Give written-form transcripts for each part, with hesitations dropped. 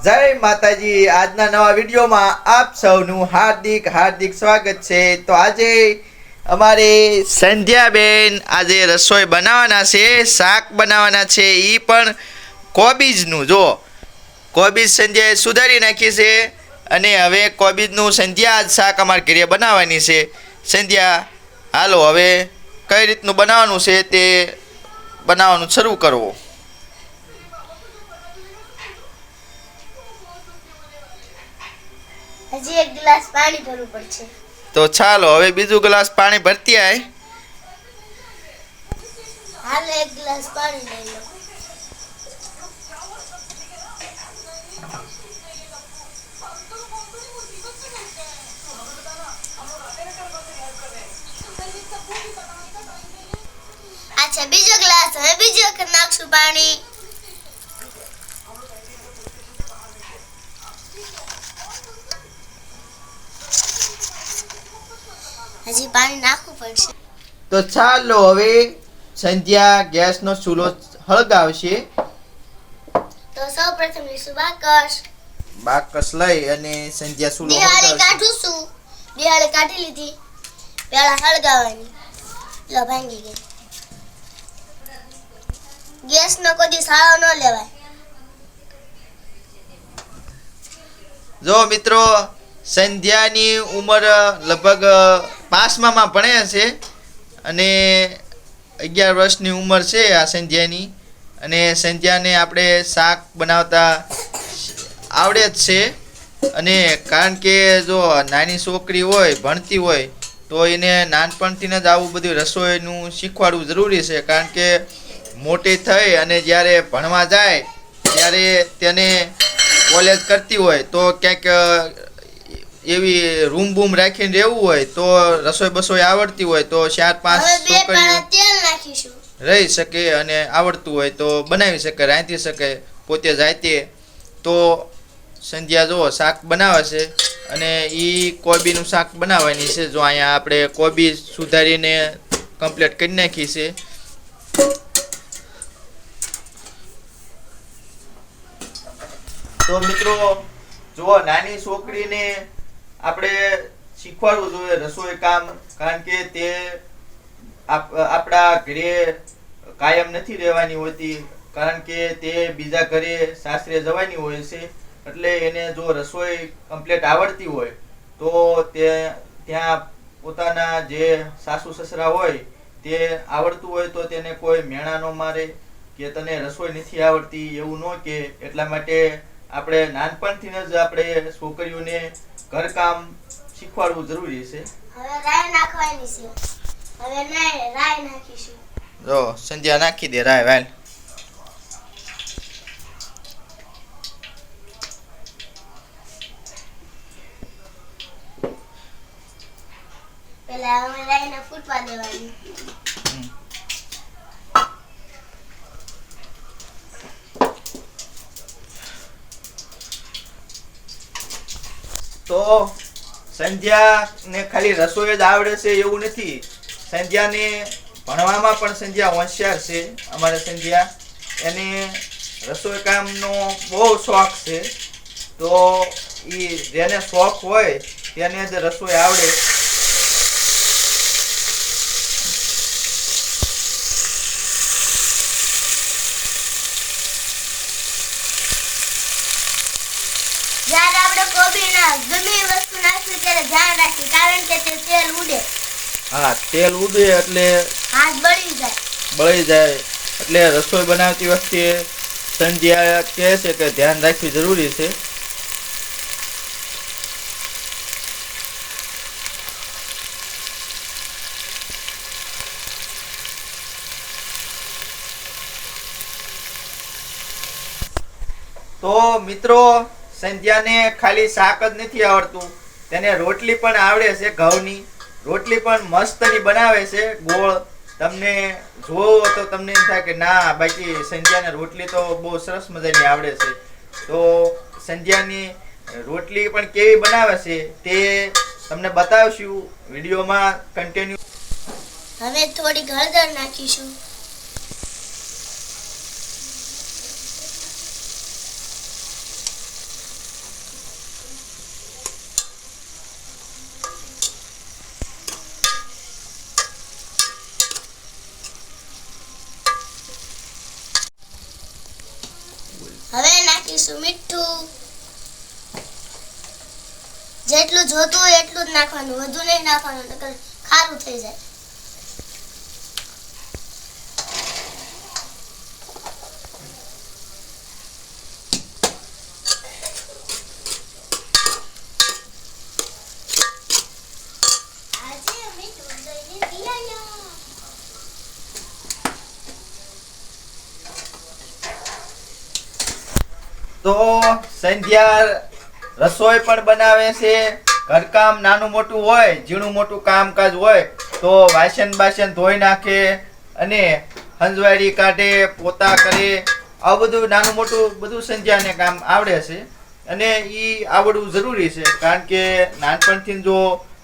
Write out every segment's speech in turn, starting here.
જય માતાજી। આજના નવા વિડીયોમાં આપ સૌનું હાર્દિક હાર્દિક સ્વાગત છે। તો આજે અમારે સંધ્યાબેન આજે રસોઈ બનાવવાના છે, શાક બનાવવાના છે, એ પણ કોબીજનું। જો કોબીજ સંધ્યાએ સુધારી નાખી છે અને હવે કોબીજનું સંધ્યા આજ શાક અમારે ઘરે બનાવવાની છે। સંધ્યા હાલો હવે કઈ રીતનું બનાવવાનું છે તે બનાવવાનું શરૂ કરવો। હજી એક ગ્લાસ પાણી ભરવું પડશે। તો ચાલો હવે બીજું ગ્લાસ પાણી ભરતી આય। હાલ એક ગ્લાસ પાણી લઈ લો। અચ્છા બીજો ગ્લાસ, હવે બીજો વખત નાખશું પાણી। હજી પાણી નાખવું પડશે। તો ચાલો હવે સંધ્યા ગેસનો ચૂલો હળગાવશે। તો સૌપ્રથમ લઈશું બાકસ લઈ અને સંધ્યા ચૂલો દિવાળી હળગાવશે। કાઢું છું। દિવાળી કાઢી લીધી, પેલા હળગાવવાની। લો ભાંગી ગઈ। ગેસનો કોઈ સાળો ન લેવાય। જો મિત્રો સંધ્યાની ઉંમર લગભગ 5માં ભણે છે અને 11 વર્ષની ઉંમર છે આ સંધ્યાની। અને સંધ્યાને આપણે શાક બનાવતા આવડે જ છે। અને કારણ કે જો નાની છોકરી હોય ભણતી હોય તો એને નાનપણથી જ આવું બધું રસોઈનું શીખવાડવું જરૂરી છે। કારણ કે મોટી થઈ અને જ્યારે ભણવા જાય ત્યારે તેને કોલેજ કરતી હોય તો ક્યાંક એવી રૂમ બૂમ રાખીને રહેવું હોય તો રસોઈ બસોઈ આવડતી હોય તો 4-5 છોકરીઓ તેલ નાખીશું। રહી શકે અને આવડતું હોય તો બનાવી શકે, રાંધી શકે પોતે જાતે। તો સંધ્યા જો શાક બનાવે છે અને એ કોબીનું શાક બનાવવાની છે। જો અહીંયા આપણે કોબી સુધારીને કમ્પ્લીટ કરી નાખી છે। તો મિત્રો જો નાની છોકરીને આપણે શીખવાડવું જોઈએ રસોઈ કામ। કારણ કે તે આપણા ઘરે કાયમ નથી રહેવાની હોતી, કારણ કે તે બીજા ઘરે સાસરે જવાની હોય છે। એટલે એને જો રસોઈ કમ્પ્લીટ આવડતી હોય તો તે ત્યાં પોતાના જે સાસુ સસરા હોય તે આવડતું હોય તો તેને કોઈ મેણા ન મારે કે તને રસોઈ નથી આવડતી એવું ન કે। એટલા માટે આપણે નાનપણથી જ આપણે છોકરીઓને ઘરકામ શીખવાડવું જરૂરી છે। હવે રાઈ નાખવાની છે। હવે રાઈ નાખીશું। જો સંધ્યા નાખી દે રાય વાલ। પેલા હવે રાઈને ફૂટવા દેવાની। તો સંધ્યાને ખાલી રસોઈ જ આવડે છે એવું નથી, સંધ્યાને ભણવામાં પણ સંધ્યા હોશિયાર છે। અમારે સંધ્યા એને રસોઈ કામનો બહુ શોખ છે। તો એ જેને શોખ હોય તેને જ રસોઈ આવડે। જ્યારે આપણે કોબીના ગમે એ વસ્તુ નાખવી ત્યારે ધ્યાન રાખી, કારણ કે તે તેલ ઉડે। હા, તેલ ઉડે એટલે હાથ બળી જાય। એટલે રસોઈ બનાવતી વખતે સંધ્યા કહે છે કે ધ્યાન રાખવી જરૂરી છે। તો મિત્રો સંધ્યાને ખાલી શાક જ નથી આવડતું, તેને રોટલી પણ આવડે છે। ઘઉંની રોટલી પણ મસ્તની બનાવે છે, ગોળ। તમને જોવો તો તમને એમ થાય કે ના બાકી સંધ્યાને રોટલી તો બહુ સરસ મજાની આવડે છે। તો સંધ્યાની રોટલી પણ કેવી બનાવે છે તે તમને બતાવશું વિડીયોમાં કન્ટિન્યુ। હવે થોડી હળદર નાખીશું। નાખીશું મીઠું. જેટલું જોતું હોય એટલું જ નાખવાનું, વધુ નહીં નાખવાનું, નકર ખારું થઈ જાય. તો સંધ્યા રસોઈ પણ બનાવે છે. ઘરકામ નાનું મોટું હોય, ઝીણું મોટું કામકાજ હોય તો વાસણ ધોઈ નાખે અને હંજવાડી કાઢે, પોતા કરે. આવું બધું નાનું મોટું બધું સંધ્યાને કામ આવડે છે અને એ આવડવું જરૂરી છે. કારણ કે નાનપણથી જો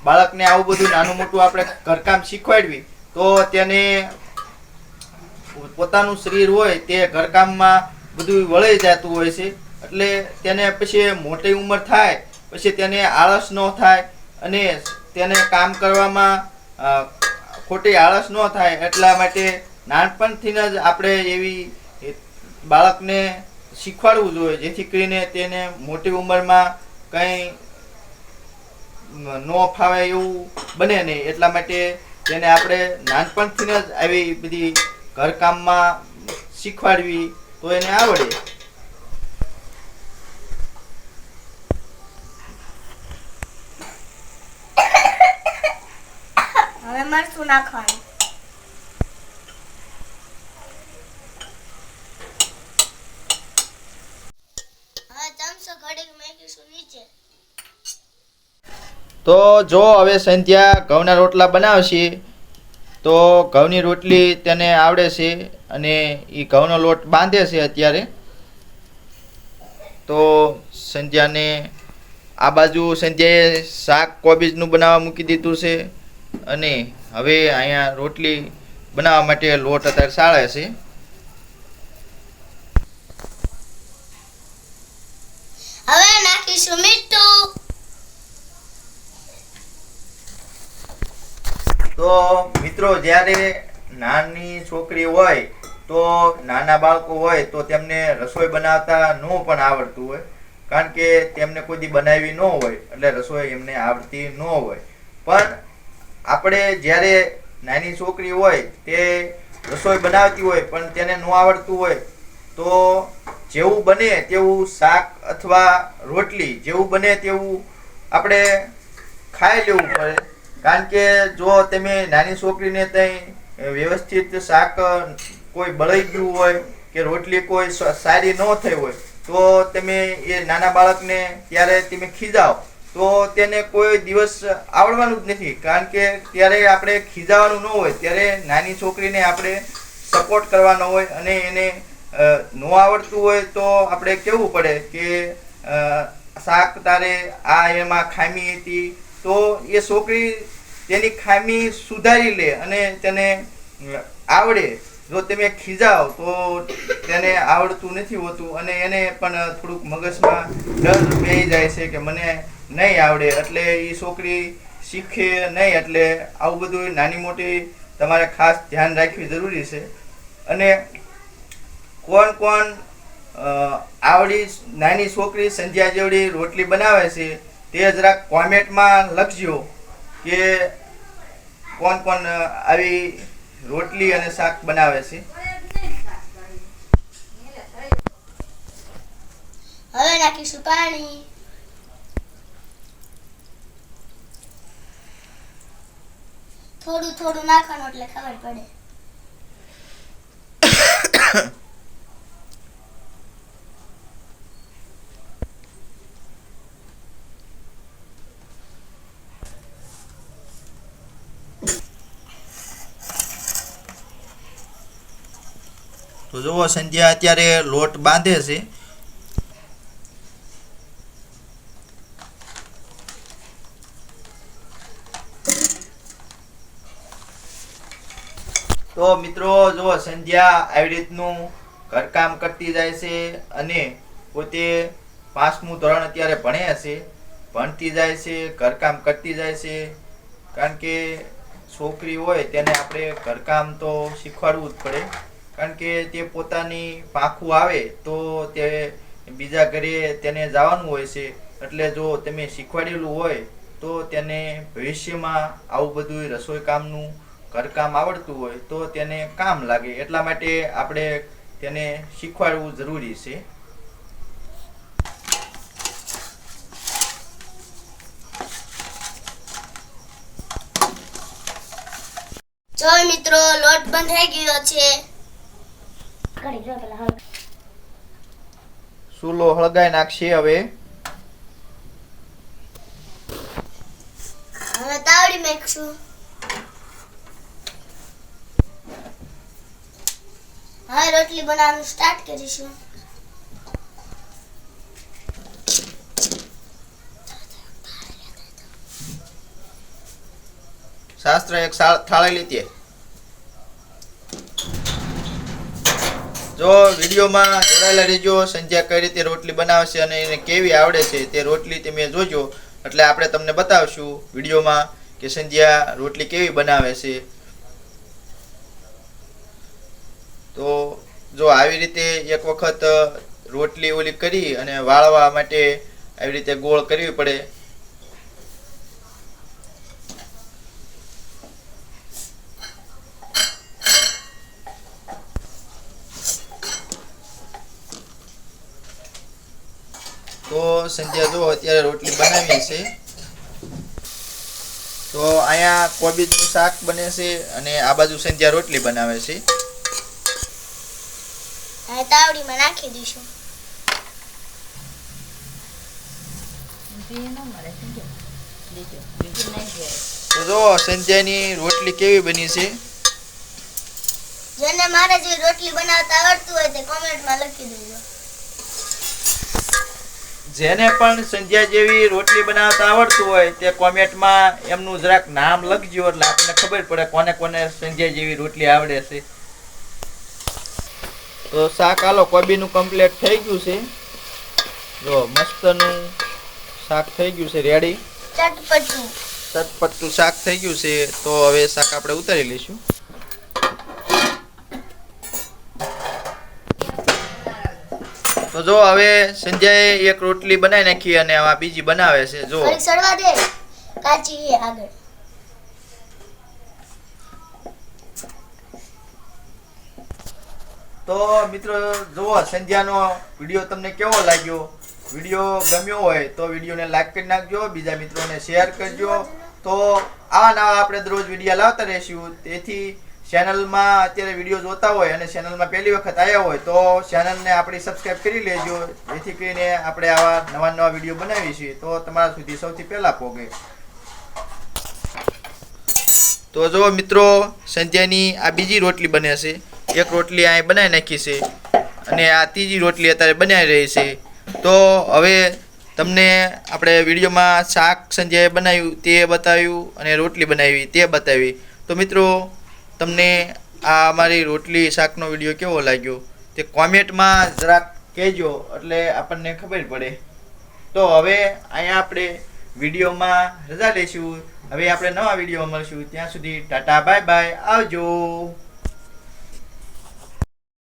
બાળકને આવું બધું નાનું મોટું આપણે ઘરકામ શીખવાડવી તો તેને પોતાનું શરીર હોય તે ઘરકામમાં બધું વળી જતું હોય છે. એટલે તેને પછી મોટી ઉંમર થાય પછી તેને આળસ ન થાય અને તેને કામ કરવામાં ખોટી આળસ ન થાય. એટલા માટે નાનપણથી જ આપણે એવી બાળકને શીખવાડવું જોઈએ જેથી કરીને તેને મોટી ઉંમરમાં કંઈ ન ફાવે એવું બને નહીં. એટલા માટે તેને આપણે નાનપણથી જ આવી બધી ઘરકામમાં શીખવાડવી તો એને આવડે. હવે મરચું નાખવાનું. હવે ચમચો ઘડીક મૂકીશું નીચે. તો જો હવે સંધ્યા ઘઉંના રોટલા બનાવશે તો ઘઉંની રોટલી તેને આવડે છે અને એ ઘઉંનો લોટ બાંધે છે અત્યારે. તો સંધ્યાને આ બાજુ સંધ્યાએ શાક કોબીજનું બનાવવા મૂકી દીધું છે અને હવે અહીંયા રોટલી બનાવવા માટે લોટ અત્યારે સાળે છે. હવે નાખીશું મીઠું. તો મિત્રો જ્યારે નાની છોકરી હોય તો નાના બાળકો હોય તો તેમને રસોઈ બનાવતા ન પણ આવડતું હોય. કારણ કે તેમને કોઈ દી બનાવી ન હોય એટલે રસોઈ એમને આવડતી ન હોય. પણ આપણે જ્યારે નાની છોકરી હોય તે રસોઈ બનાવતી હોય પણ તેને ન આવડતું હોય તો જેવું બને તેવું શાક અથવા રોટલી જેવું બને તેવું આપણે ખાઈ લેવું પડે. કારણ કે જો તમે નાની છોકરીને ત્યાં વ્યવસ્થિત શાક કોઈ બળી ગયું હોય કે રોટલી કોઈ સારી ન થઈ હોય તો તમે એ નાના બાળકને ત્યારે તમે ખીજાવ તો તેને કોઈ દિવસ આવડવાનું જ નથી. કારણ કે ત્યારે આપણે ખીજાવાનું ન હોય, ત્યારે નાની છોકરીને આપણે સપોર્ટ કરવાનો હોય અને એને ન આવડતું હોય તો આપણે કહેવું પડે કે શાક તારે આ એમાં ખામી હતી તો એ છોકરી તેની ખામી સુધારી લે અને તેને આવડે. જો તમે ખીજાવ તો તેને આવડતું નથી હોતું અને એને પણ થોડુંક મગજમાં ડર બેસી જાય છે કે મને નહીં આવડે એટલે એ છોકરી શીખે નહીં. એટલે આવું બધું નાની મોટી તમારે ખાસ ધ્યાન રાખવી જરૂરી છે. અને કોણ આવડી નાની છોકરી સંધ્યા જેવડી રોટલી બનાવે છે તે જરાક કોમેન્ટમાં લખજો કે કોણ આવી રોટલી અને શાક બનાવે છે. હવે નાખીશું પાણી. થોડું થોડું નાખવાનું એટલે ખબર પડે. તો જુઓ સંધ્યા અત્યારે લોટ બાંધે છે. તો મિત્રો જુઓ સંધ્યા આવી રીતનું ઘરકામ કરતી જાય છે અને પોતે 5મું ધોરણ અત્યારે ભણે છે. ભણતી જાય છે, ઘરકામ કરતી જાય છે. કારણ કે છોકરી હોય તેને આપણે ઘરકામ તો શીખવાડવું જ પડે. કારણ કે તે પોતાની પાંખું આવે તો તે બીજા ઘરે તેને જવાનું હોય છે. એટલે જો તમે શીખવાડેલું હોય તો તેને ભવિષ્યમાં આવું બધું રસોઈ કામનું ઘરકામ આવડતું હોય તો તેને કામ લાગે. એટલા માટે આપણે તેને શીખવાડવું જરૂરી છે. જો મિત્રો લોટ બંધાઈ ગયો છે. સૂલો હળગાઈ નાખશે. હવે તાવડી મેકશું. હવે રોટલી બનાવવાનું સ્ટાર્ટ કરીશું. શાસ્ત્ર એક થાળી લીધી. જો વિડીયોમાં જોડાયેલા રહેજો. સંધ્યા કઈ રીતે રોટલી બનાવશે અને એને કેવી આવડે છે તે રોટલી તમે જોજો. એટલે આપણે તમને બતાવશું વિડીયોમાં કે સંધ્યા રોટલી કેવી બનાવે છે. તો જો આવી રીતે એક વખત રોટલી ઓલી કરી અને વાળવા માટે આવી રીતે ગોળ કરવી પડે. તો સંધ્યા જો અત્યારે રોટલી બનાવી છે. તો અહીંયા કોબીજનું શાક બને છે અને આ બાજુ સંધ્યા રોટલી બનાવે છે. હવે તાવડીમાં નાખી દઈશું. તો જો સંધ્યાની રોટલી કેવી બની છે. જેને મારે જે રોટલી બનાવતા આવડતું હોય તે કોમેન્ટમાં લખી દેજો. જેને પણ સંધ્યા જેવી રોટલી બનાવતા આવડતું હોય તે કોમેન્ટમાં એમનું જરાક નામ લખજો. એટલે આપણને ખબર પડે કોને કોને સંધ્યા જેવી રોટલી આવડે છે. તો શાક આલો કોબીનું કમ્પ્લીટ થઈ ગયું છે. જો મસ્તનું શાક થઈ ગયું છે રેડી. ચટપટું શાક થઈ ગયું છે. તો હવે શાક આપણે ઉતારી લઈશું. તો જો હવે સંજયે એક રોટલી બનાવી નાખી અને આમાં બીજી બનાવે છે. જો સડવા દે કાચી આગળ. તો મિત્રો જુઓ સંધ્યાનો વિડીયો તમને કેવો લાગ્યો. વિડીયો ગમ્યો હોય તો વિડીયોને લાઈક કરી નાખજો. બીજા મિત્રોને શેર કરજો. તો આવા નવા આપણે દરરોજ વિડીયો લાવતા રહીશું. તેથી ચેનલમાં અત્યારે વિડીયો જોતા હોય અને ચેનલમાં પહેલી વખત આવ્યા હોય તો ચેનલને આપણી સબસ્ક્રાઇબ કરી લેજો. જેથી કરીને આપણે આવા નવા નવા વિડીયો બનાવીશું તો તમારા સુધી સૌથી પહેલા પહોંચે. તો જો મિત્રો સંધ્યાની આ બીજી રોટલી બને છે. એક રોટલી અહીં બનાવી નાખી છે અને આ ત્રીજી રોટલી અત્યારે બનાવી રહી છે. તો હવે તમને આપણે વિડીયોમાં શાક સંજયે બનાવ્યું તે બતાવ્યું અને રોટલી બનાવી તે બતાવી. તો મિત્રો તમને આ અમારી રોટલી શાકનો વિડીયો કેવો લાગ્યો તે કોમેન્ટમાં જરાક કહેજો. એટલે આપણને ખબર પડે. તો હવે અહીંયા આપણે વિડીયોમાં રજા લઈશું. હવે આપણે નવા વિડીયોમાં મળશું. ત્યાં સુધી ટાટા બાય બાય આવજો.